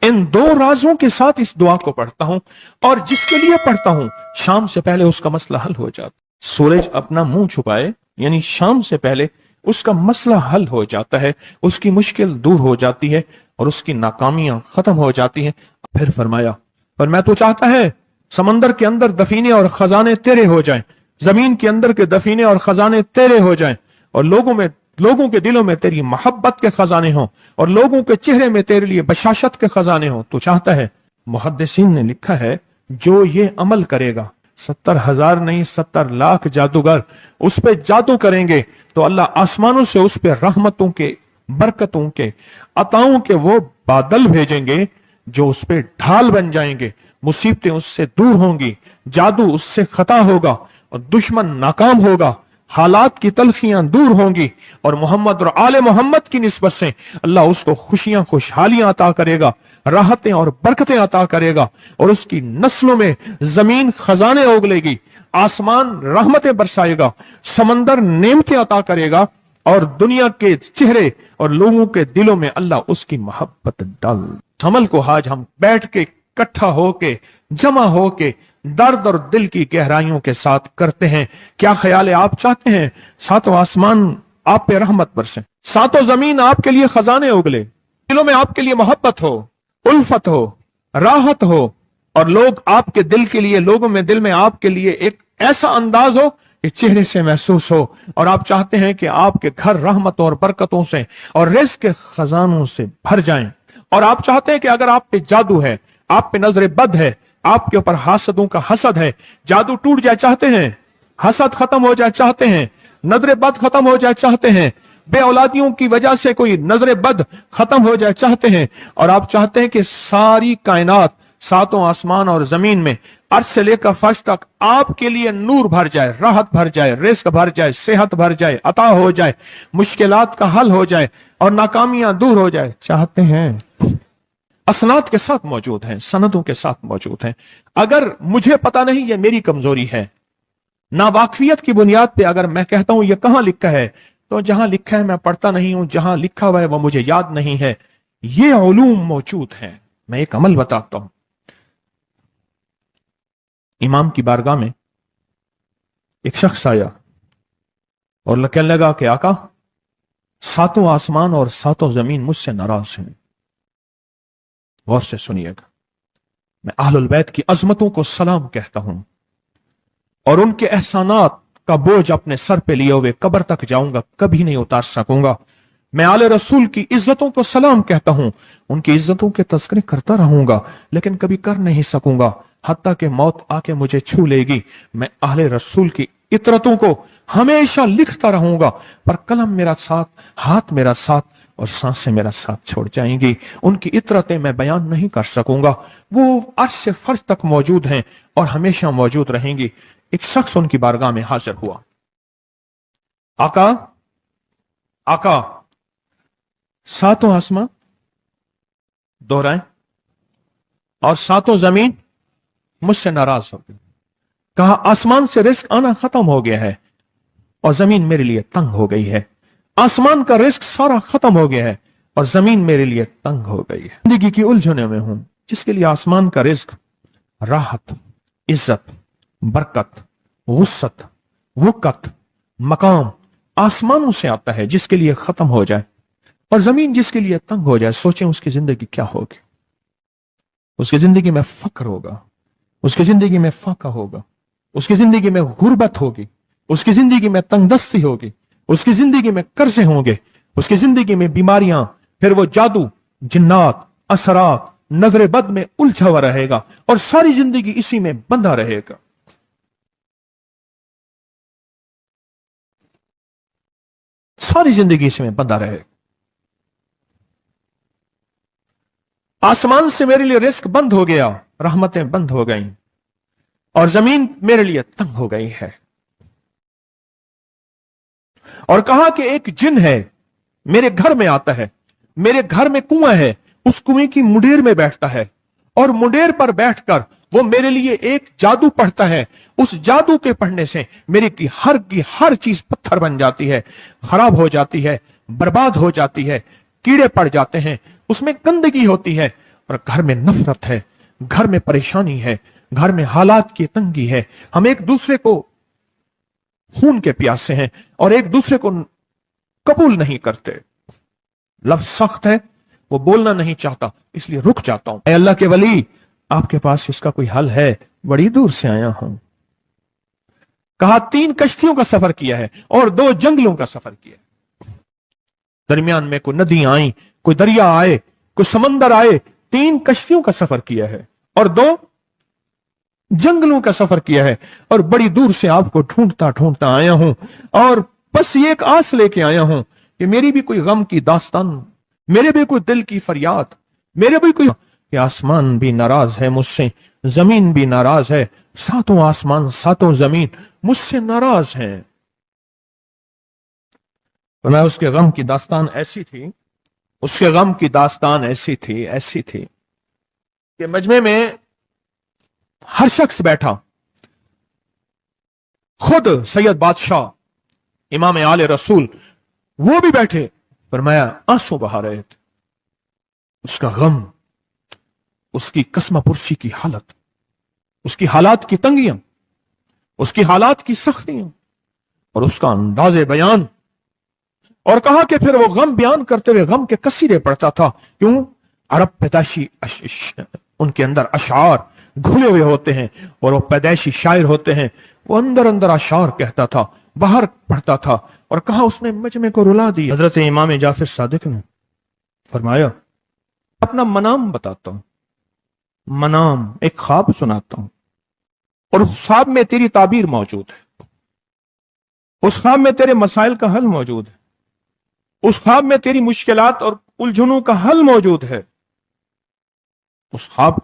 इन दो राजों के साथ इस दुआ को पढ़ता हूं, और जिसके लिए पढ़ता हूं शाम से पहले उसका मसला हल हो जाता। सूरज अपना मुंह छुपाए यानी शाम से पहले उसका मसला हल हो जाता है, उसकी मुश्किल दूर हो जाती है और उसकी नाकामियां खत्म हो जाती हैं। फिर फरमाया, पर मैं तो चाहता है समंदर के अंदर दफीने और खजाने तेरे हो जाएं, जमीन के अंदर के दफीने और खजाने तेरे हो जाएं, और लोगों के दिलों में तेरी मोहब्बत के खजाने हों, और लोगों के चेहरे में तेरे लिए बशाशत के खजाने हों। तो चाहता है, मुहद्दिसीन ने लिखा है, जो ये अमल करेगा 70,000 नहीं 70 लाख जादूगर उस पे जादू करेंगे तो अल्लाह आसमानों से उस पे रहमतों के, बरकतों के, अताओं के वो बादल भेजेंगे जो उस पे ढाल बन जाएंगे। मुसीबतें उससे दूर होंगी, जादू उससे खता होगा और दुश्मन नाकाम होगा, हालात की तलखियां दूर होंगी, और मोहम्मद और आले मोहम्मद की निस्बत से अल्लाह उसको खुशियां, खुशहालियां अता करेगा, राहतें और बरकतें अता करेगा, और उसकी नस्लों में जमीन खजाने उगलेगी, आसमान रहमतें बरसाएगा, समंदर नेमतें अता करेगा, और दुनिया के चेहरे और लोगों के दिलों में अल्लाह उसकी मोहब्बत डाल। अमल को आज हम बैठ के इकट्ठा होके, जमा होके, दर्द और दिल की गहराइयों के साथ करते हैं। क्या ख्याल है? आप चाहते हैं सातों आसमान आप पे रहमत बरसे, सातों जमीन आपके लिए खजाने उगले, दिलों में आपके लिए मोहब्बत हो, उल्फत हो, राहत हो, और लोग आपके दिल के लिए, लोगों में दिल में आपके लिए एक ऐसा अंदाज हो कि चेहरे से महसूस हो, और आप चाहते हैं कि आपके घर रहमतों और बरकतों से और रिज़्क़ के खजानों से भर जाएं, और आप चाहते हैं कि अगर आप पे जादू है, आप पे नजर बद है, आपके ऊपर हासदों का हसद है, जादू टूट जाए चाहते हैं, हसद खत्म हो जाए चाहते हैं, नजर बद खत्म हो जाए चाहते हैं, बे औलादियों की वजह से कोई नजर बद खत्म हो जाए चाहते हैं, और आप चाहते हैं कि सारी कायनात, सातों आसमान और जमीन में अर्श से लेकर फर्श तक आपके लिए नूर भर जाए, राहत भर जाए, रिज़्क़ भर जाए, सेहत भर जाए, अता हो जाए, मुश्किलात का हल हो जाए और नाकामियां दूर हो जाए चाहते हैं। असनाद के साथ मौजूद हैं, सनदों के साथ मौजूद हैं। अगर मुझे पता नहीं, ये मेरी कमजोरी है, ना वाकफियत की बुनियाद पे अगर मैं कहता हूं ये कहां लिखा है, तो जहां लिखा है मैं पढ़ता नहीं हूं, जहां लिखा हुआ है वो मुझे याद नहीं है। ये उलूम मौजूद हैं। मैं एक अमल बताता हूं। इमाम की बारगाह में एक शख्स आया और कहने लगा कि आका, सातों आसमान और सातों जमीन मुझसे नाराज हैं। गौर से सुनिएगा, मैं अहलुल बैत की अजमतों को सलाम कहता हूं और उनके एहसानात का बोझ अपने सर पे लिए हुए कब्र तक जाऊंगा, कभी नहीं उतार सकूंगा। मैं आले रसूल की इज्जतों को सलाम कहता हूं, उनकी इज्जतों के तस्करे करता रहूंगा, लेकिन कभी कर नहीं सकूंगा, हत्ता कि मौत आके मुझे छू लेगी। मैं आले रसूल की इतरतों को हमेशा लिखता रहूंगा, पर कलम मेरा साथ, हाथ मेरा साथ और सांसें मेरा साथ छोड़ जाएंगी। उनकी इतरतें मैं बयान नहीं कर सकूंगा। वो अर्श से फर्श तक मौजूद हैं और हमेशा मौजूद रहेंगी। एक शख्स उनकी बारगाह में हाजिर हुआ। आका, आका, सातों आसमां दोहराएं और सातों जमीन मुझसे नाराज हो गई। कहा, आसमान से रिज़्क़ आना खत्म हो गया है और जमीन मेरे लिए तंग हो गई है। आसमान का रिज़्क़ सारा खत्म हो गया है और जमीन मेरे लिए तंग हो गई है। जिंदगी की उलझनों में हूं, जिसके लिए आसमान का रिज़्क़, राहत, इज्जत, बरकत, वुसअत, वक़्त, मकाम आसमानों से आता है, जिसके लिए खत्म हो जाए, और जमीन जिसके लिए तंग हो जाए। सोचें उसकी जिंदगी क्या होगी। उसकी जिंदगी में फक्र होगा, उसकी जिंदगी में फाका होगा, उसकी जिंदगी में गुर्बत होगी, उसकी जिंदगी में तंगदस्ती होगी, उसकी जिंदगी में कर्जे होंगे, उसकी जिंदगी में बीमारियां, फिर वो जादू, जिन्नात, असरात, नजर बद में उलझा हुआ रहेगा और सारी जिंदगी इसी में बंधा रहेगा। सारी जिंदगी इसमें बंधा रहेगा। आसमान से मेरे लिए रिज़्क़ बंद हो गया, रहमतें बंद हो गईं और जमीन मेरे लिए तंग हो गई है। और कहा कि एक जिन है, मेरे घर में आता है, मेरे घर में कुआं है, उस कुएं की मुंडेर में बैठता है और मुंडेर पर बैठकर वो मेरे लिए एक जादू पढ़ता है। उस जादू के पढ़ने से मेरी की हर चीज पत्थर बन जाती है, खराब हो जाती है, बर्बाद हो जाती है, कीड़े पड़ जाते हैं, उसमें गंदगी होती है اور گھر میں نفرت ہے، گھر میں پریشانی ہے، گھر میں حالات کی تنگی ہے، ہم ایک دوسرے کو خون کے پیاسے ہیں اور ایک دوسرے کو قبول نہیں کرتے، لفظ سخت ہے، وہ بولنا نہیں چاہتا، اس لیے رک جاتا ہوں۔ اے اللہ کے ولی، آپ کے پاس اس کا کوئی حل ہے؟ بڑی دور سے آیا ہوں۔ کہا 3 کشتیوں کا سفر کیا ہے اور 2 جنگلوں کا سفر کیا ہے، درمیان میں کوئی ندیاں آئیں، کوئی دریا آئے، کوئی سمندر آئے، 3 کشتیوں کا سفر کیا ہے اور 2 جنگلوں کا سفر کیا ہے، اور بڑی دور سے آپ کو ڈھونڈتا ڈھونڈتا آیا ہوں، اور بس یہ ایک آس لے کے آیا ہوں کہ میری بھی کوئی غم کی داستان، میرے بھی کوئی دل کی فریاد، میرے بھی کوئی، کہ آسمان بھی ناراض ہے مجھ سے، زمین بھی ناراض ہے، 7 آسمان 7 زمین مجھ سے ناراض ہیں۔ میں اس کے غم کی داستان ایسی تھی، اس کے غم کی داستان ایسی تھی کہ مجمع میں ہر شخص بیٹھا، خود سید بادشاہ امام آل رسول وہ بھی بیٹھے، فرمایا آنسو بہا رہے تھے، اس کا غم، اس کی قسمہ پرسی کی حالت، اس کی حالات کی تنگیاں، اس کی حالات کی سختیاں اور اس کا انداز بیان، اور کہا کہ پھر وہ غم بیان کرتے ہوئے غم کے قصیدے پڑھتا تھا۔ کیوں؟ عرب پیدائشی ان کے اندر اشعار گھلے ہوئے ہوتے ہیں اور وہ پیدائشی شاعر ہوتے ہیں، وہ اندر اندر اشعار کہتا تھا، باہر پڑھتا تھا، اور کہا اس نے مجمع کو رلا دی۔ حضرت امام جعفر صادق نے فرمایا اپنا منام بتاتا ہوں، منام ایک خواب سناتا ہوں، اور اس خواب میں تیری تعبیر موجود ہے، اس خواب میں تیرے مسائل کا حل موجود ہے، اس خواب میں تیری مشکلات اور الجھنوں کا حل موجود ہے، اس خواب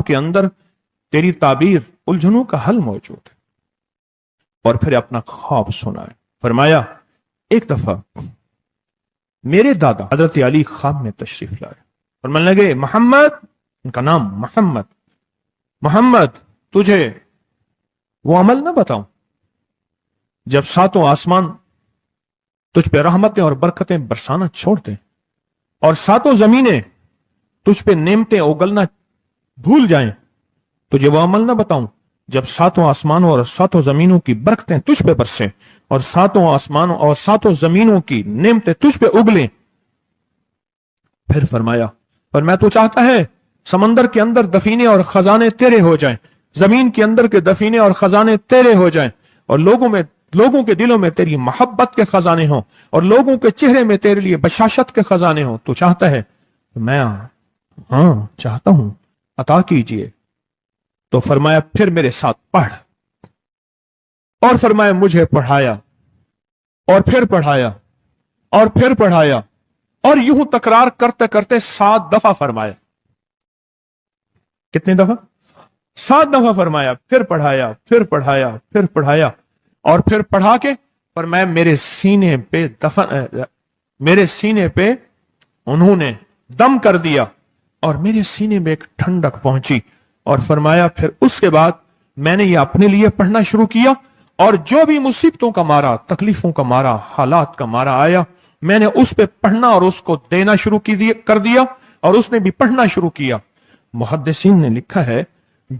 کے اندر تیری تعبیر الجھنوں کا حل موجود ہے۔ اور پھر اپنا خواب سنائے، فرمایا ایک دفعہ میرے دادا حضرت علی خواب میں تشریف لائے، فرمانے لگے محمد، ان کا نام محمد تجھے وہ عمل نہ بتاؤں جب 7 آسمان تجھ پہ رحمتیں اور برکتیں برسانا چھوڑ دیں اور 7 زمینیں تجھ پہ نعمتیں اگلنا بھول جائیں، تجھے وہ عمل نہ بتاؤں جب 7 آسمانوں اور 7 زمینوں کی برکتیں تجھ پہ برسیں اور 7 آسمانوں اور 7 زمینوں کی نعمتیں تجھ پہ اگلیں۔ پھر فرمایا، پر میں تو چاہتا ہے سمندر کے اندر دفینے اور خزانے تیرے ہو جائیں، زمین کے اندر کے دفینے اور خزانے تیرے ہو جائیں، اور لوگوں کے دلوں میں تیری محبت کے خزانے ہوں، اور لوگوں کے چہرے میں تیرے لیے بشاشت کے خزانے ہوں۔ تو چاہتا ہے؟ میں ہاں چاہتا ہوں، عطا کیجئے۔ تو فرمایا پھر میرے ساتھ پڑھ، اور فرمایا مجھے پڑھایا، اور پھر پڑھایا، اور پھر پڑھایا، اور یوں تکرار کرتے کرتے 7 دفعہ فرمایا۔ کتنی دفعہ؟ 7 دفعہ فرمایا، پھر پڑھایا، پھر پڑھایا، پھر پڑھایا، اور پھر پڑھا کے فرمایا میرے سینے پہ انہوں نے دم کر دیا اور میرے سینے میں ایک ٹھنڈک پہنچی، اور فرمایا پھر اس کے بعد میں نے یہ اپنے لیے پڑھنا شروع کیا، اور جو بھی مصیبتوں کا مارا، تکلیفوں کا مارا، حالات کا مارا آیا، میں نے اس پہ پڑھنا اور اس کو دینا شروع کر دیا، اور اس نے بھی پڑھنا شروع کیا۔ محدثین نے لکھا ہے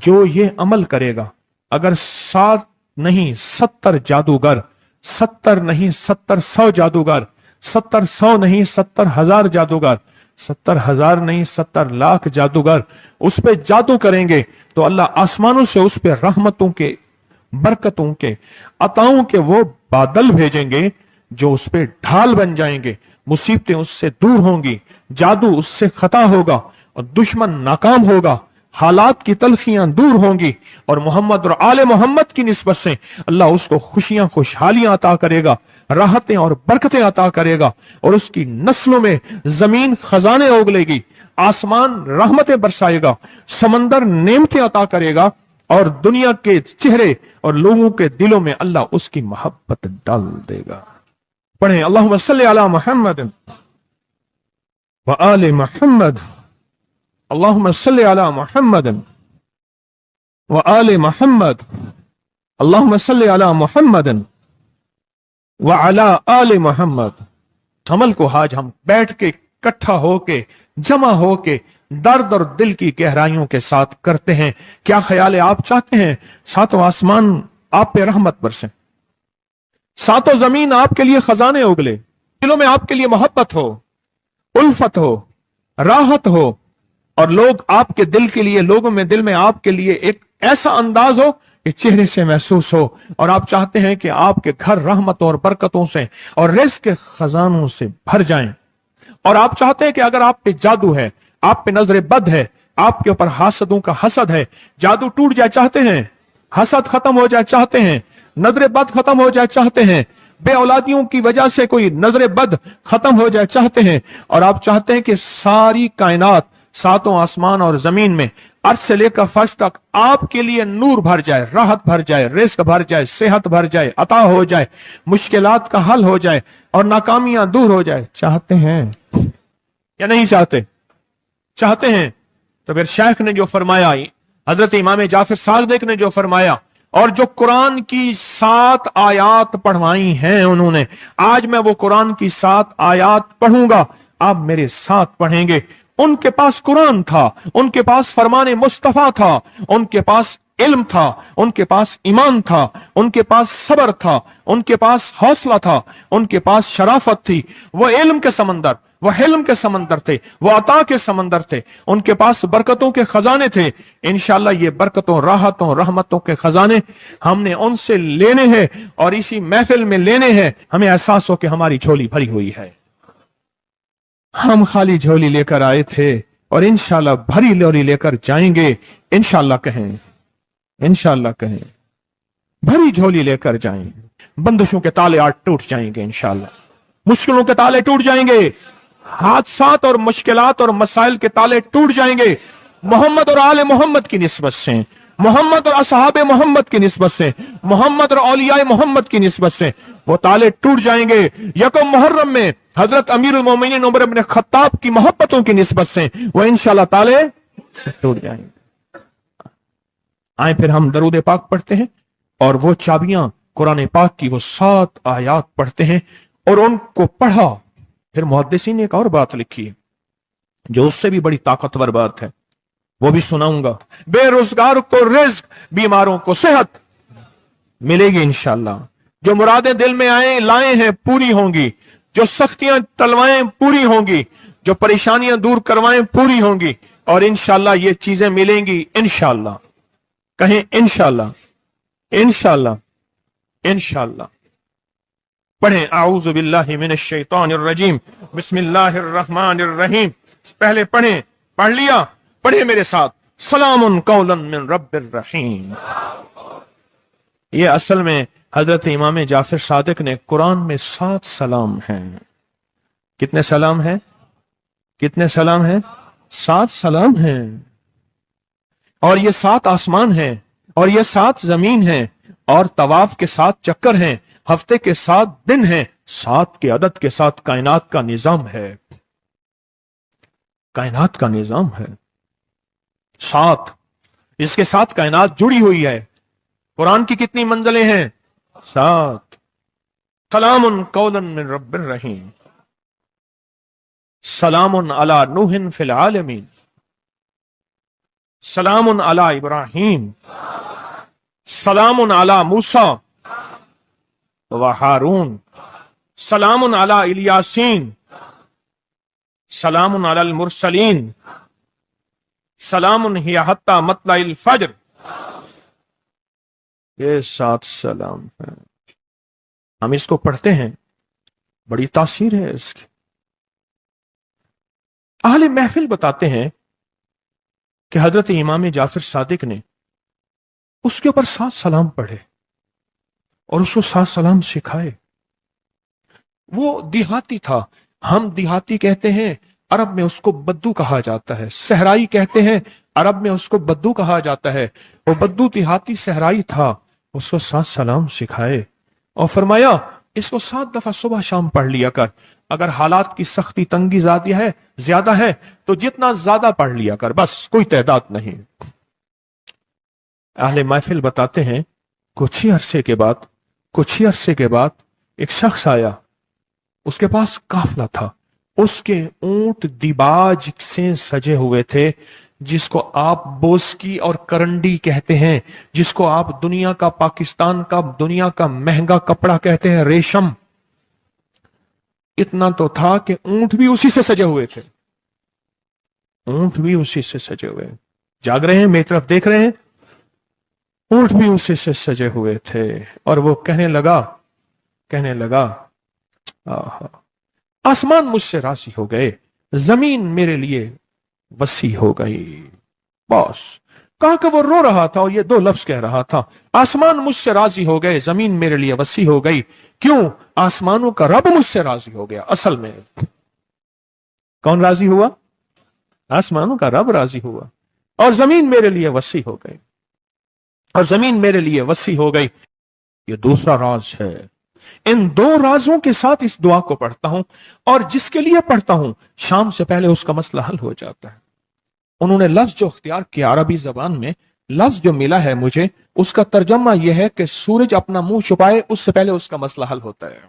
جو یہ عمل کرے گا، اگر 7 نہیں 70 جادوگر، 70 نہیں 100 جادوگر، 100 نہیں 70,000 جادوگر، 70,000 نہیں 70,00,000 جادوگر اس پہ جادو کریں گے، تو اللہ آسمانوں سے اس پہ رحمتوں کے، برکتوں کے، عطاؤں کے وہ بادل بھیجیں گے جو اس پہ ڈھال بن جائیں گے، مصیبتیں اس سے دور ہوں گی، جادو اس سے خطا ہوگا اور دشمن ناکام ہوگا، حالات کی تلخیاں دور ہوں گی، اور محمد اور آل محمد کی نسبت سے اللہ اس کو خوشیاں، خوشحالیاں عطا کرے گا، راحتیں اور برکتیں عطا کرے گا، اور اس کی نسلوں میں زمین خزانے اگلے گی، آسمان رحمتیں برسائے گا، سمندر نعمتیں عطا کرے گا، اور دنیا کے چہرے اور لوگوں کے دلوں میں اللہ اس کی محبت ڈال دے گا۔ پڑھیں اللہم صلی علی محمد وآل محمد، اللہم صلی علی محمد وآل محمد، اللہم صلی علی محمد وعلی آل محمد۔ عمل کو آج ہم بیٹھ کے इकट्ठा होके, जमा होके दर्द और दिल की गहराइयों के साथ करते हैं। क्या ख्याल है, आप चाहते हैं सातों आसमान आप पे रहमत बरसे, सातों जमीन आपके लिए खजाने उगले, दिलों में आपके लिए मोहब्बत हो, उल्फत हो, राहत हो, और लोग आपके दिल के लिए, लोगों में दिल में आपके लिए एक ऐसा अंदाज हो कि चेहरे से महसूस हो, और आप चाहते हैं कि आपके घर रहमतों और बरकतों से और रिज़्क़ के खजानों से भर जाएं, और आप चाहते हैं कि अगर आप पे जादू है, आप पे नजर बद है, आपके ऊपर हासदों का हसद है, जादू टूट जाए चाहते हैं, हसद खत्म हो जाए चाहते हैं, नजर बद खत्म हो जाए चाहते हैं, बे औलादियों की वजह से कोई नजर बद खत्म हो जाए चाहते हैं, और आप चाहते हैं कि सारी कायनात, सातों आसमान और जमीन में अर्श से लेकर फर्श तक आपके लिए नूर भर जाए, राहत भर जाए, रिज़्क़ भर जाए, सेहत भर जाए, अता हो जाए, मुश्किलात का हल हो जाए और नाकामियां दूर हो जाए, चाहते हैं या नहीं चाहते? चाहते हैं। तो फिर शेख ने जो फरमाया, हजरत इमाम जाफर सादिक ने जो फरमाया, और जो कुरान की 7 आयात पढ़वाई हैं उन्होंने, आज मैं वो कुरान की 7 आयात पढ़ूंगा, आप मेरे साथ पढ़ेंगे। उनके पास कुरान था, उनके पास फरमाने मुस्तफा था, उनके पास इल्म था, उनके पास ईमान था, उनके पास सब्र था, उनके पास हौसला था, उनके पास शराफत थी। वो इल्म के समंदर, वो हिल्म के समंदर थे, वो अता के समंदर थे, उनके पास बरकतों के खजाने थे। इंशाअल्लाह ये बरकतों, राहतों, रहमतों के खजाने हमने उनसे लेने हैं, और इसी महफिल में लेने हैं। हमें एहसास हो कि हमारी झोली भरी हुई है, हम खाली झोली लेकर आए थे और इंशाअल्लाह भरी झोली लेकर जाएंगे। इंशाअल्लाह कहें, इंशाअल्लाह कहें, भरी झोली लेकर जाएंगे। बंदिशों के ताले आज टूट जाएंगे इंशाअल्लाह, मुश्किलों के ताले टूट जाएंगे, हादसात और मुश्किलात और मसाइल के ताले टूट जाएंगे। मोहम्मद और आले मोहम्मद की निस्बत से, मोहम्मद और असहाबे मोहम्मद की निस्बत से, मोहम्मद और औलियाए मोहम्मद की निस्बत से वो ताले टूट जाएंगे। यकम मुहर्रम में हजरत अमीरुल मोमिनीन उमर इब्न खत्ताब की मोहब्बतों की निस्बत से वो इंशाअल्लाह ताले टूट जाएंगे। आए फिर हम दरूद पाक पढ़ते हैं, और वो चाबियां कुरान पाक की वो 7 आयात पढ़ते हैं, और उनको पढ़ा। फिर मुहद्दिसीन ने एक और बात लिखी है जो उससे भी बड़ी ताकतवर बात है, वो भी सुनाऊंगा। बेरोजगार को रिज़्क़, बीमारों को सेहत मिलेगी इंशाअल्लाह। जो मुरादें दिल में आए लाए हैं पूरी होंगी, जो सख्तियां टलवाएं पूरी होंगी, जो परेशानियां दूर करवाएं पूरी होंगी, और इंशाअल्लाह ये चीजें मिलेंगी इंशाअल्लाह। कहें इंशाअल्लाह, इंशाअल्लाह, इंशाअल्लाह। पढ़ें आऊज़ु बिल्लाहि मिनश शैतानिर रजीम, बिस्मिल्लाहिर रहमानिर रहीम। पहले पढ़ें, पढ़ लिया, पढ़े मेरे साथ, सलामुन कौलन मिन रब्बिर रहीम। ये असल में हजरत इमाम जाफर सादिक ने कुरान में 7 सलाम हैं। कितने सलाम हैं? कितने सलाम हैं? 7 सलाम हैं। और ये 7 आसमान हैं, और ये 7 जमीन हैं, और तवाफ के 7 चक्कर हैं, हफ्ते के 7 दिन हैं, 7 के अदद के साथ कायनात का निजाम है, कायनात का निजाम है 7, इसके साथ कायनात जुड़ी हुई है। कुरान की कितनी मंजिलें हैं? 7। सलामुन कौलन मिन रब्बिर रहीम, सलामुन अला नूहिन फिल आलमीन, सलामुन अला इब्राहीम, सलामुन अला मूसा व हारून, सलामुन अला इलियासीन, सलामुन अलल मुरसलीन, सलामुन हिया हत्ता मतलाइल फज्र। ये 7 सलाम है। हम इसको पढ़ते हैं, बड़ी तासीर है इसकी। अहले महफिल बताते हैं कि हजरत इमाम जाफर सादिक ने उसके ऊपर 7 सलाम पढ़े और उसको 7 सलाम सिखाए। वो देहाती था, हम देहाती कहते हैं, अरब में उसको बद्दू कहा जाता है। सहराई कहते हैं, अरब में उसको बद्दू कहा जाता है। वो बद्दू देहाती सहराई था, उसको 7 सलाम सिखाए और फरमाया इसको 7 दफा सुबह शाम पढ़ लिया कर। अगर हालात की सख्ती तंगी ज्यादा है तो जितना ज्यादा पढ़ लिया कर, बस कोई तादाद नहीं। अहले महफिल बताते हैं कुछ ही अरसे के बाद एक शख्स आया, उसके पास काफला था, उसके ऊंट दिबाज से सजे हुए थे, जिसको आप बोस्की और करंडी कहते हैं, जिसको आप दुनिया का, पाकिस्तान का दुनिया का महंगा कपड़ा कहते हैं, रेशम। इतना तो था कि ऊंट भी उसी से सजे हुए थे, ऊंट भी उसी से सजे हुए। जाग रहे हैं, मेरी तरफ देख रहे हैं? ऊंट भी उसी से सजे हुए थे। और वो कहने लगा आहा, आसमान मुझसे राजी हो गए, जमीन मेरे लिए वसी हो गई। बस कहा कि वो रो रहा था और ये दो लफ्ज कह रहा था, आसमान मुझसे राजी हो गए, जमीन मेरे लिए वसी हो गई। क्यों? आसमानों का रब मुझसे राजी हो गया। असल में कौन राजी हुआ? आसमानों का रब राजी हुआ, और जमीन मेरे लिए वसी हो गई, और जमीन मेरे लिए वसी हो गई। ये दूसरा राज है। इन दो राजों के साथ इस दुआ को पढ़ता हूं, और जिसके लिए पढ़ता हूं शाम से पहले उसका मसला हल हो जाता है। उन्होंने लफ्ज जो इख्तियार किया अरबी जबान में, लफ्ज जो मिला है मुझे, उसका तर्जमा यह है कि सूरज अपना मुंह छुपाए उससे पहले उसका मसला हल होता है।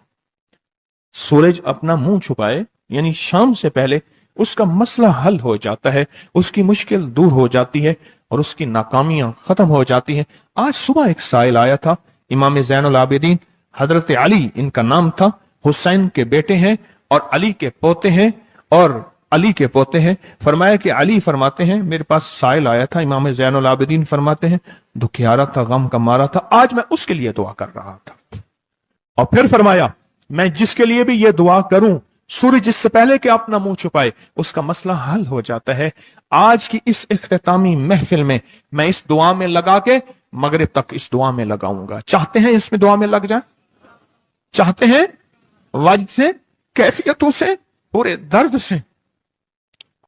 सूरज अपना मुंह छुपाए यानी शाम से पहले उसका मसला हल हो जाता है, उसकी मुश्किल दूर हो जाती है और उसकी नाकामियां खत्म हो जाती हैं। आज सुबह एक साइल आया था, इमाम ज़ैनुल आबिदीन हजरत अली इनका नाम था, हुसैन के बेटे हैं और अली के पोते हैं, और अली के पोते हैं। फरमाया कि अली फरमाते हैं, मेरे पास साइल आया था, इमाम ज़ैनुल आबिदीन फरमाते हैं, दुखियारा था, गम का मारा था, आज मैं उसके लिए दुआ कर रहा था। और फिर फरमाया, मैं जिसके लिए भी ये दुआ करूं, सूरज जिससे पहले कि अपना मुंह छुपाए उसका मसला हल हो जाता है। आज की इस इख्तितामी महफिल में मैं इस दुआ में लगा के मगरिब तक इस दुआ में लगाऊंगा। चाहते हैं इसमें दुआ में लग जाए? चाहते हैं? वजद से, कैफियतों से, पूरे दर्द से।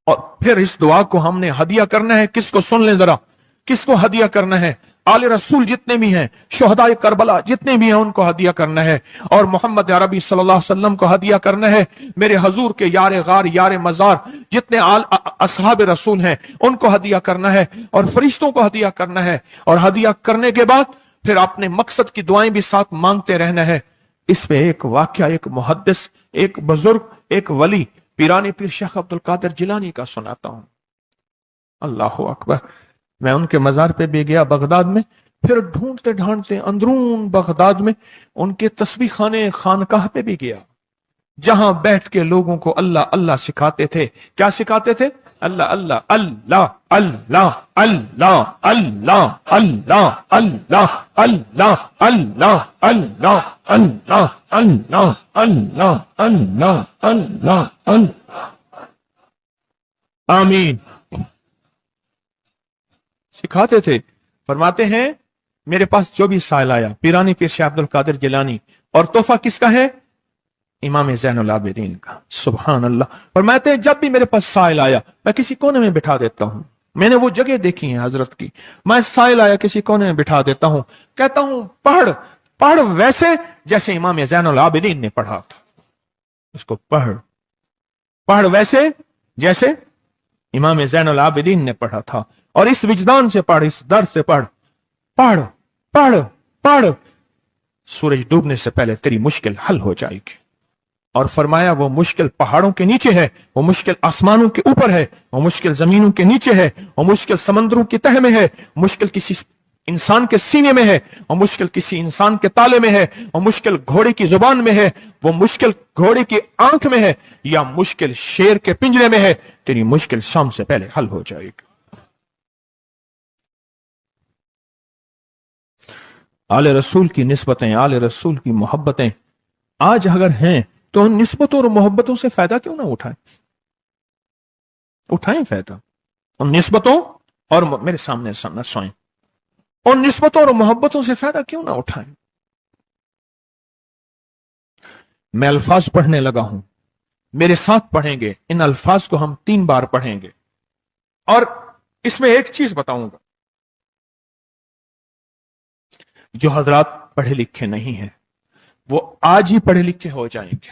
और फिर इस दुआ को हमने हदिया करना है। किसको? सुन लें जरा, किसको हदिया करना है? आले रसूल जितने भी हैं, शोहदाए करबला जितने भी हैं, उनको हदिया करना है। और मोहम्मद अरबी सल्लल्लाहु अलैहि वसल्लम को हदिया करना है। मेरे हजूर के यार गार, यार मजार जितने असहाब रसूल हैं, उनको हदिया करना है, और फरिश्तों को हदिया करना है। और हदिया करने के बाद फिर अपने मकसद की दुआएं भी साथ मांगते रहना है। इसमें एक वाक्या, एक मुहद्दिस, एक बुजुर्ग, एक वली, पीरानी पीर शेख अब्दुल कादिर जिलानी का सुनाता हूं। अल्लाह अकबर। मैं उनके मजार पे भी गया बगदाद में, फिर ढूंढते ढांढते अंदरून बगदाद में उनके तस्बीह खाने खानकाह पे भी गया, जहां बैठ के लोगों को अल्लाह अल्लाह सिखाते थे। क्या सिखाते थे? अल्लाह अल्लाह अल्लाह अल्लाह अल्लाह अल्लाह अल्लाह अल्लाह अल्लाह अल्लाह अल्लाह अल्लाह अल्लाह अल्लाह अल्लाह अल्लाह अल्लाह। आमीन। सिखाते थे। फरमाते हैं, मेरे पास जो भी साइल आया, पीरानी पीर शेख अब्दुल कादिर जिलानी, और तोहफा किसका है? इमाम ज़ैनुल आबिदीन का। सुभान अल्लाह। फरमाते हैं, जब भी मेरे पास साइल आया मैं किसी कोने में बिठा देता हूं। मैंने वो जगह देखी है हजरत की, मैं साइल आया किसी कोने में बिठा देता हूं, कहता हूं पढ़ पढ़ वैसे जैसे इमाम ज़ैनुल आबिदीन ने पढ़ा था। उसको पढ़ पढ़ वैसे जैसे इमाम ज़ैनुल आबिदीन ने पढ़ा था। और इस विजदान से पढ़, इस दर्द से पढ़, पढ़ पढ़ पढ़, सूरज डूबने से पहले तेरी मुश्किल हल हो जाएगी। और फरमाया, वो मुश्किल पहाड़ों के नीचे है, वो मुश्किल आसमानों के ऊपर है, वो मुश्किल जमीनों के नीचे है, वो मुश्किल समंदरों की तह में है, मुश्किल किसी इंसान के सीने में है, वो मुश्किल किसी इंसान के ताले में है, वो मुश्किल घोड़े की जुबान में है, वो मुश्किल घोड़े की आंख में है, या मुश्किल शेर के पिंजरे में है। तेरी मुश्किल शाम से पहले हल हो जाएगी। आले रसूल की निस्बतें, आले रसूल की मोहब्बतें आज अगर हैं तो उन निस्बतों और मोहब्बतों से फायदा क्यों ना उठाएं? उठाएं फायदा उन निस्बतों और, मेरे सामने न सोएं, उन निस्बतों और मोहब्बतों से फायदा क्यों ना उठाएं? मैं अल्फाज पढ़ने लगा हूं, मेरे साथ पढ़ेंगे। इन अल्फाज को हम 3 बार पढ़ेंगे। और इसमें एक चीज बताऊंगा, जो हजरात पढ़े लिखे नहीं हैं वो आज ही पढ़े लिखे हो जाएंगे,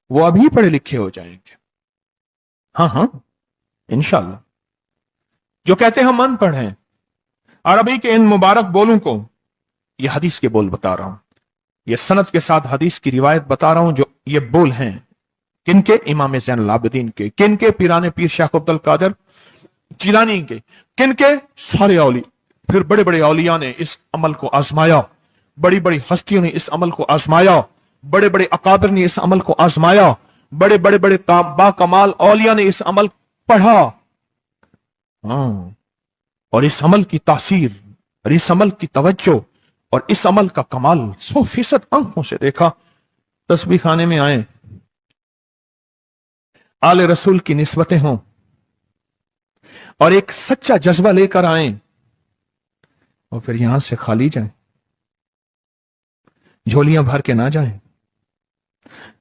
वो अभी पढ़े लिखे हो जाएंगे। हाँ हाँ इंशाल्लाह। जो कहते हैं हम अनपढ़ हैं, अरबी के इन मुबारक बोलों को, यह हदीस के बोल बता रहा हूं, यह सनद के साथ हदीस की रिवायत बता रहा हूं, जो ये बोल हैं किन के? इमाम ज़ैनुल आबिदीन के। किन के? पीराने पीर शेख अब्दुल कादिर जिलानी के। किन के? सारे औलिया। फिर बड़े बड़े औलिया ने इस अमल को आजमाया, बड़ी बड़ी हस्तियों ने इस अमल को आजमाया, बड़े बड़े अकाबिर ने इस अमल को आजमाया, बड़े बड़े बड़े बाकमाल औलिया ने इस अमल पढ़ा। हाँ, और इस अमल की तासीर और इस अमल की तवज्जो और इस अमल का कमाल 100% आंखों से देखा। तस्बीह खाने में आए, आले रसूल की निस्बतें हों और एक सच्चा जज्बा लेकर आए और फिर यहां से खाली जाएं, झोलियां भर के ना जाएं,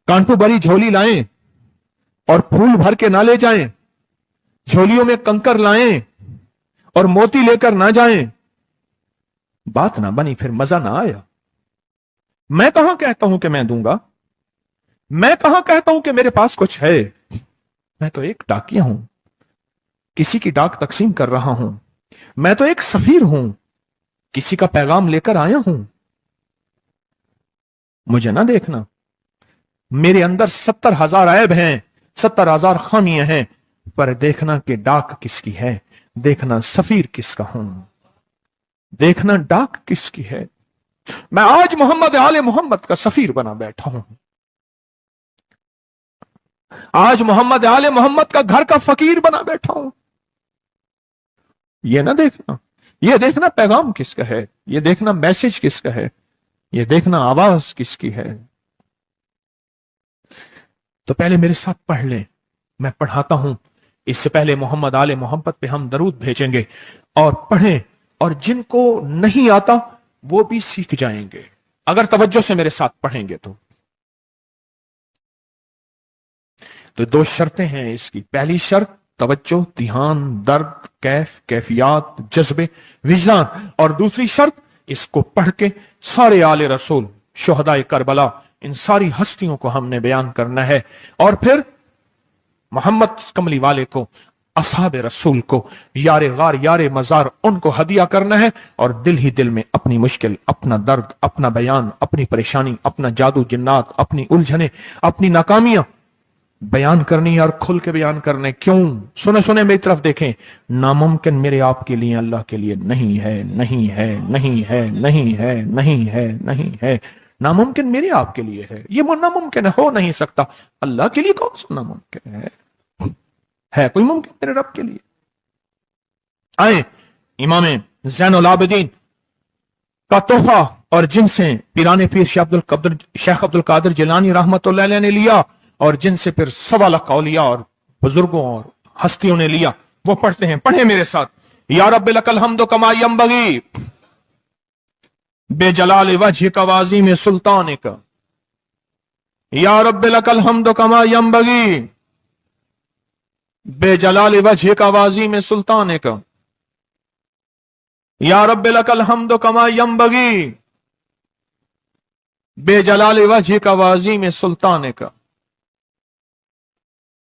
कांटों भरी झोली लाएं और फूल भर के ना ले जाएं, झोलियों में कंकर लाएं और मोती लेकर ना जाएं। बात ना बनी, फिर मजा ना आया। मैं कहां कहता हूं कि मैं दूंगा, मैं कहां कहता हूं कि मेरे पास कुछ है। मैं तो एक डाकिया हूं, किसी की डाक तकसीम कर रहा हूं। मैं तो एक सफीर हूं, किसी का पैगाम लेकर आया हूं। मुझे ना देखना, मेरे अंदर 70,000 ऐब हैं, 70,000 खामियां हैं, पर देखना कि डाक किसकी है, देखना सफीर किसका हूं, देखना डाक किसकी है। मैं आज मोहम्मद आले मोहम्मद का सफीर बना बैठा हूं। आज मोहम्मद आले मोहम्मद का घर का फकीर बना बैठा हूं। यह ना देखना, यह देखना पैगाम किसका है, यह देखना मैसेज किसका है, यह देखना आवाज किसकी है। तो पहले मेरे साथ पढ़ लें, मैं पढ़ाता हूं। इससे पहले मोहम्मद आले मोहम्मद पे हम दरूद भेजेंगे और पढ़ें, और जिनको नहीं आता वो भी सीख जाएंगे अगर तवज्जो से मेरे साथ पढ़ेंगे। तो दो शर्तें हैं इसकी। पहली शर्त तवज्जो, ध्यान, दर्द, कैफियत, जज्बे, विजदान। और दूसरी शर्त, इसको पढ़ के सारे आले रसूल, शुहदाए करबला, इन सारी हस्तियों को हमने बयान करना है। और फिर मोहम्मद कमली वाले को, असहाब रसूल को, यारे गार यारे मजार, उनको हदिया करना है। और दिल ही दिल में अपनी मुश्किल, अपना दर्द, अपना बयान, अपनी परेशानी, अपना जादू जिन्नात, अपनी उलझने, अपनी नाकामियां बयान करनी और खुल के बयान करने। क्यों? सुने सुने मेरी तरफ देखें। नामुमकिन मेरे आपके लिए अल्लाह के लिए नहीं है, नहीं है, नहीं है, नहीं है, नहीं है, नहीं है। नामुमकिन मेरे आपके लिए है, ये नामुमकिन हो नहीं सकता। अल्लाह के लिए कौन सा नामुमकिन है कोई मुमकिन मेरे रब के लिए? आए इमाम ज़ैनुल आबिदीन का तोहफा, और जिनसे पीराने पीर शेख अब्दुल कादिर जिलानी रहमतुल्लाह अलैह ने लिया, और जिनसे फिर 1.25 लाख औलिया और बुजुर्गों और हस्तियों ने लिया, वो पढ़ते हैं। पढ़े मेरे साथ। या रब्बि लकल हम्दु कमा यंबगी बेजलाल वजहिक वाज़ीम सुल्तानिक। या रब्बि लकल हम्दु कमा यंबगी बेजलाल वजहिक वाज़ीम सुल्तानिक। या रब्बि लकल हम्दु कमा यंबगी बेजलाल वजहिक वाज़ीम सुल्तानिक।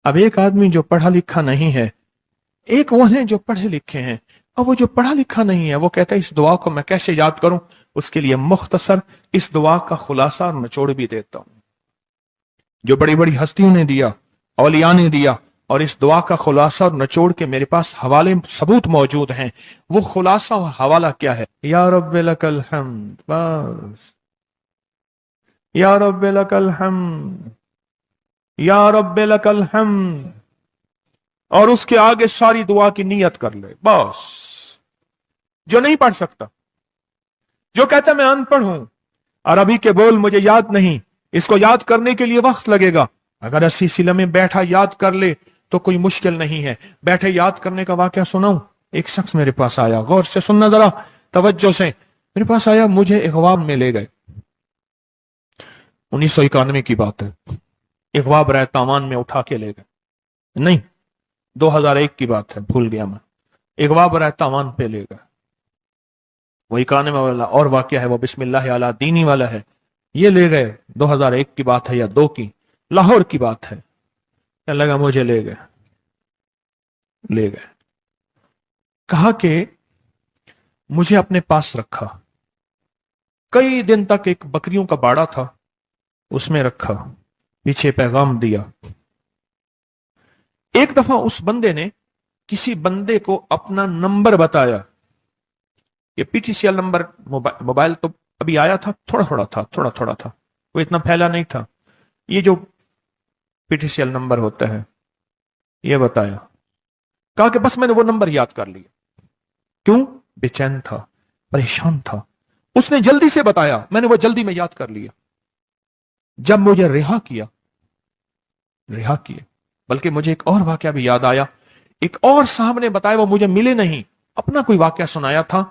अब एक आदमी जो पढ़ा लिखा नहीं है, एक वो है जो पढ़े लिखे हैं। अब वो जो पढ़ा लिखा नहीं है, वो कहता है इस दुआ को मैं कैसे याद करूं। उसके लिए मुख्तसर इस दुआ का खुलासा और निचोड़ भी देता हूं, जो बड़ी बड़ी हस्तियों ने दिया, औलिया ने दिया। और इस दुआ का खुलासा और निचोड़ के मेरे पास हवाले सबूत मौजूद हैं। वो खुलासा और हवाला क्या है? या रब्बि लकल हम्द, बस। या रब्बि लकल हम्द, या रब्बि लकल हम्द। और उसके आगे सारी दुआ की नियत कर ले, बस। जो नहीं पढ़ सकता, जो कहता मैं अनपढ़ हूं, अरबी के बोल मुझे याद नहीं, इसको याद करने के लिए वक्त लगेगा, अगर 80 सिले में बैठा याद कर ले तो कोई मुश्किल नहीं है। बैठे याद करने का वाकया सुनाऊं। एक शख्स मेरे पास आया, गौर से सुनना जरा, तवज्जो से। मेरे पास आया, मुझे इगवाब में ले गए। 1991 की बात है। इगवाब राय तावान में उठा के ले गए, नहीं 2001 की बात है, भूल गया मैं। इगवाब राय तावान पे ले गए। वही काने वाला और वाकया है, वो बिस्मिल्लाह अला दीनी वाला है। ये ले गए, 2001 की बात है या 2 की, लाहौर की बात है। क्या लगा, मुझे ले गए। कहा कि मुझे अपने पास रखा। कई दिन तक एक बकरियों का बाड़ा था, उसमें रखा, पीछे पैगाम दिया, ایک دفعہ اس بندے نے کسی بندے کو اپنا نمبر بتایا. یہ P T C L number mobile تو ابھی آیا تھا, تھوڑا تھوڑا تھا, وہ اتنا پھیلا نہیں تھا. یہ جو P T C L number ہوتا ہے یہ بتایا, کہا کہ بس میں نے وہ نمبر یاد کر لیا. کیوں؟ بے چین تھا, پریشان تھا. اس نے جلدی سے بتایا, میں نے وہ جلدی میں یاد کر لیا. جب مجھے رہا کیا, بلکہ مجھے ایک اور واقعہ بھی یاد آیا. ایک اور صاحب نے بتایا, وہ مجھے ملے نہیں, اپنا کوئی واقعہ سنایا تھا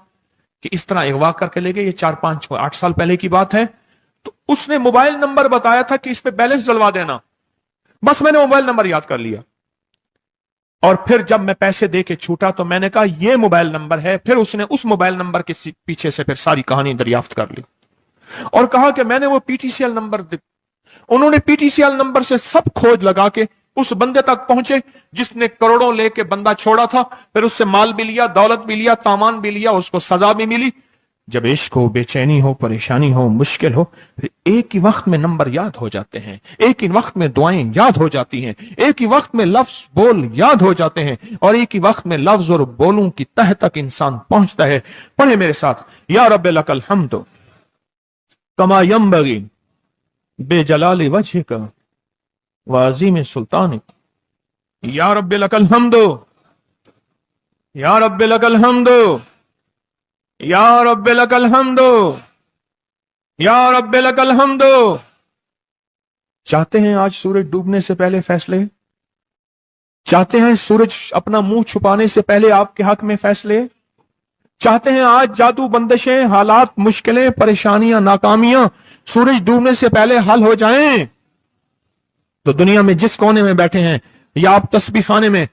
کہ اس طرح اغوا کر کے لے گئے. یہ 4 5 8 سال پہلے کی بات ہے. تو اس نے موبائل نمبر بتایا تھا کہ اس پہ بیلنس ڈلوا دینا. بس میں نے موبائل نمبر یاد کر لیا. اور پھر جب میں پیسے دے کے چھوٹا تو میں نے کہا یہ موبائل نمبر ہے. پھر اس نے اس موبائل نمبر کے پیچھے سے پھر ساری کہانی دریافت کر لی اور کہا کہ میں نے وہ P T C L number انہوں نے P T C L number سے سب کھوج لگا کے اس بندے تک پہنچے جس نے کروڑوں لے کے بندہ چھوڑا تھا. پھر اس سے مال بھی لیا, دولت بھی لیا, سامان بھی لیا, اس کو سزا بھی ملی. جب عشق ہو, بے چینی ہو, پریشانی ہو, مشکل ہو, ایک ہی وقت میں نمبر یاد ہو جاتے ہیں, ایک ہی وقت میں دعائیں یاد ہو جاتی ہیں, ایک ہی وقت میں لفظ بول یاد ہو جاتے ہیں, اور ایک ہی وقت میں لفظ اور بولوں کی تہ تک انسان پہنچتا ہے. پڑھے میرے ساتھ, یا رب لک الحمد کما ینبغی بے جلال وجہک وعظیم سلطانک. یا رب لک الحمد, یا رب لک الحمد, یا رب لک الحمد, یا رب لک الحمد. چاہتے ہیں آج سورج ڈوبنے سے پہلے فیصلے؟ چاہتے ہیں سورج اپنا منہ چھپانے سے پہلے آپ کے حق میں فیصلے؟ چاہتے ہیں آج جادو, بندشیں, حالات, مشکلیں, پریشانیاں, ناکامیاں سورج ڈوبنے سے پہلے حل ہو جائیں؟ تو دنیا میں جس کونے میں بیٹھے ہیں, یا آپ تسبیح خانے میں,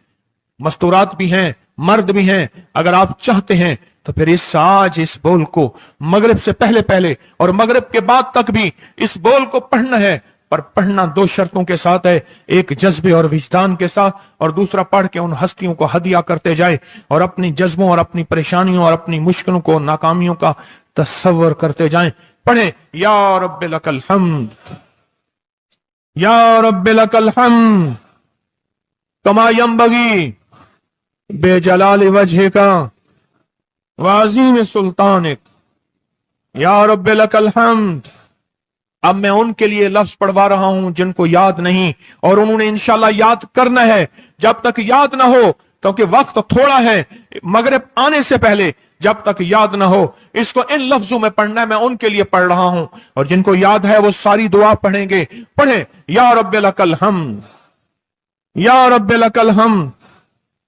مستورات بھی ہیں, مرد بھی ہیں, اگر آپ چاہتے ہیں تو پھر اس بول کو مغرب سے پہلے اور مغرب کے بعد تک بھی اس بول کو پڑھنا ہے. پر پڑھنا 2 شرطوں کے ساتھ ہے, ایک جذبے اور وجدان کے ساتھ, اور دوسرا پڑھ کے ان ہستیوں کو ہدیہ کرتے جائے اور اپنی جذبوں اور اپنی پریشانیوں اور اپنی مشکلوں کو, ناکامیوں کا تصور کرتے جائیں. پڑھیں, یا رب لک الحمد, یا رب لک الحمد کما ینبغی بے جلال وجہک وعظیم سلطانک. یا رب لک الحمد. اب میں ان کے لیے لفظ پڑھوا رہا ہوں جن کو یاد نہیں, اور انہوں نے انشاءاللہ یاد کرنا ہے. جب تک یاد نہ ہو, کیونکہ وقت تھوڑا ہے, مغرب آنے سے پہلے جب تک یاد نہ ہو اس کو ان لفظوں میں پڑھنا ہے. میں ان کے لیے پڑھ رہا ہوں, اور جن کو یاد ہے وہ ساری دعا پڑھیں گے. پڑھیں, یا رب لک الحمد, یا رب لک الحمد.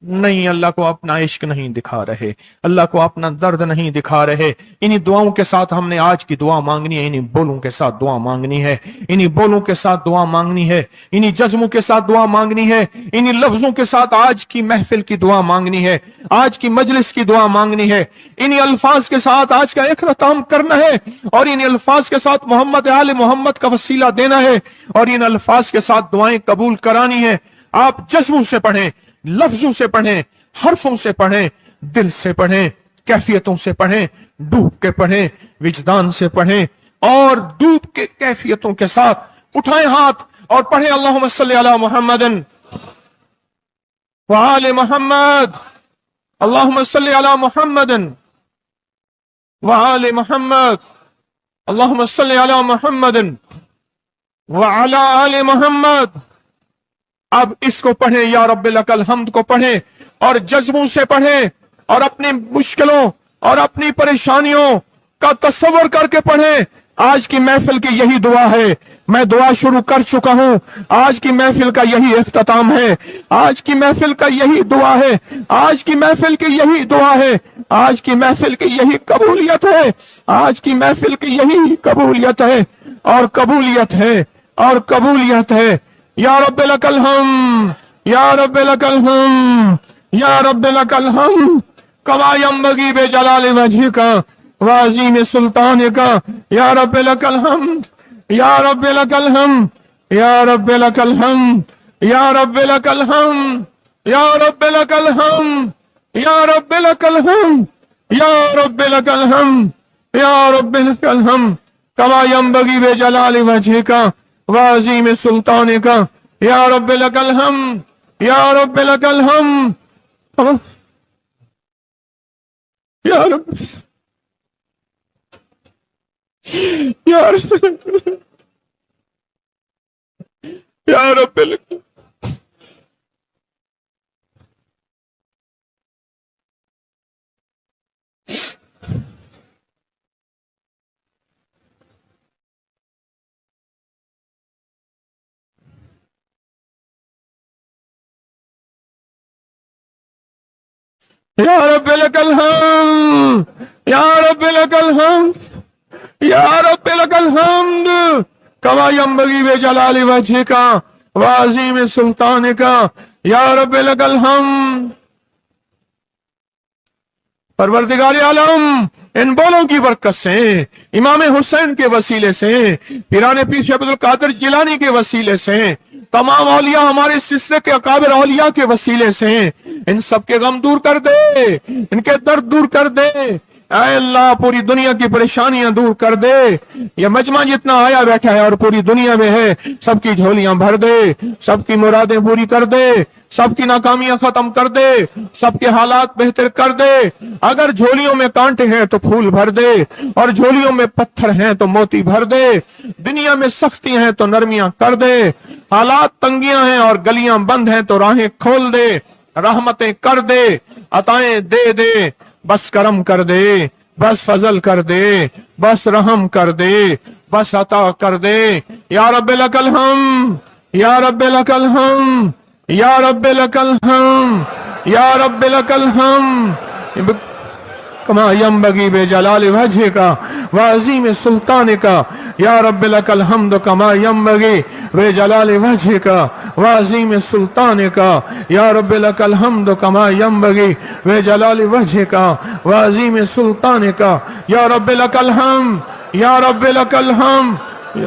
نہیں, اللہ کو اپنا عشق نہیں دکھا رہے, اللہ کو اپنا درد نہیں دکھا رہے. انہی دعاؤں کے ساتھ ہم نے آج کی دعا مانگنی ہے, انہی بولوں کے ساتھ دعا مانگنی ہے, انہی بولوں کے ساتھ دعا مانگنی ہے, انہی جذبوں کے ساتھ دعا مانگنی ہے, انہی لفظوں کے ساتھ آج کی محفل کی دعا مانگنی ہے, آج کی مجلس کی دعا مانگنی ہے. انہی الفاظ کے ساتھ آج کا اختتام کرنا ہے, اور انہی الفاظ کے ساتھ محمد آل محمد کا وسیلہ دینا ہے, اور ان الفاظ کے ساتھ دعائیں قبول کرانی ہے. آپ جذبوں سے پڑھیں, لفظوں سے پڑھیں, حرفوں سے پڑھیں, دل سے پڑھیں, کیفیتوں سے پڑھیں, ڈوب کے پڑھیں, وجدان سے پڑھیں, اور ڈوب کے کیفیتوں کے ساتھ اٹھائیں ہاتھ اور پڑھیں, اللہم صلی علی محمد وآل محمد, اللہم صلی علی محمد وآل محمد, اللہم صلی علی محمد وعلی آل محمد. اب اس کو پڑھیں, یا رب لک الحمد کو پڑھیں, اور جذبوں سے پڑھیں, اور اپنی مشکلوں اور اپنی پریشانیوں کا تصور کر کے پڑھیں. آج کی محفل کی یہی دعا ہے, میں دعا شروع کر چکا ہوں, آج کی محفل کا یہی اختتام ہے, آج کی محفل کا یہی دعا ہے, آج کی محفل کی یہی دعا ہے, آج کی محفل کی یہی قبولیت ہے, آج کی محفل کی یہی قبولیت ہے, اور قبولیت ہے, اور قبولیت ہے. یا رب لک الحمد, یا رب لک الحمد, یا رب لک الحمد کما ینبغی بے جلال وجہک وعظیم سلطانک. یا رب لک الحمد, یا رب لک الحمد, یا رب لک الحمد, یا رب لک الحمد, یا رب لک الحمد, یا رب لک الحمد, یا رب لک الحمد, یا رب لک الحمد کما ینبغی بے جلال وجہک وعظیم سلطانک. یا رب لک الحمد, یا رب لک الحمد یا رب یا رب یا رب لک یا رب لک الحمد یا رب لک الحمد یا رب لک الحمد کما ینبغی بجلال وجہک وعظیم سلطانک یا رب لک الحمد۔ پروردگار عالم ان بولوں کی برکت سے، امام حسین کے وسیلے سے، پیران پیر شیخ عبد القادر جیلانی کے وسیلے سے، تمام اولیاء ہمارے سلسلے کے اکابر اولیاء کے وسیلے سے ان سب کے غم دور کر دے، ان کے درد دور کر دے، اے اللہ پوری دنیا کی پریشانیاں دور کر دے۔ یہ مجمع جتنا آیا بیٹھا ہے اور پوری دنیا میں ہے، سب کی جھولیاں بھر دے، سب کی مرادیں پوری کر دے، سب کی ناکامیاں ختم کر دے، سب کے حالات بہتر کر دے۔ اگر جھولیوں میں کانٹے ہیں تو پھول بھر دے، اور جھولیوں میں پتھر ہیں تو موتی بھر دے، دنیا میں سختی ہیں تو نرمیاں کر دے، حالات تنگیاں ہیں اور گلیاں بند ہیں تو راہیں کھول دے، رحمتیں کر دے، عطائیں دے دے، بس کرم کر دے، بس فضل کر دے، بس رحم کر دے، بس عطا کر دے۔ یا رب لک الحمد یا رب لک الحمد یا رب لک الحمد یا رب لک الحمد کما ینبغی بجلال وجہک وعظیم سلطانک یا رب لک الحمد کما ینبغی بجلال وجہک وعظیم سلطانک یا رب لک الحمد کما ینبغی بجلال وجہک وعظیم سلطانک یا رب لک الحمد یا رب لک الحمد۔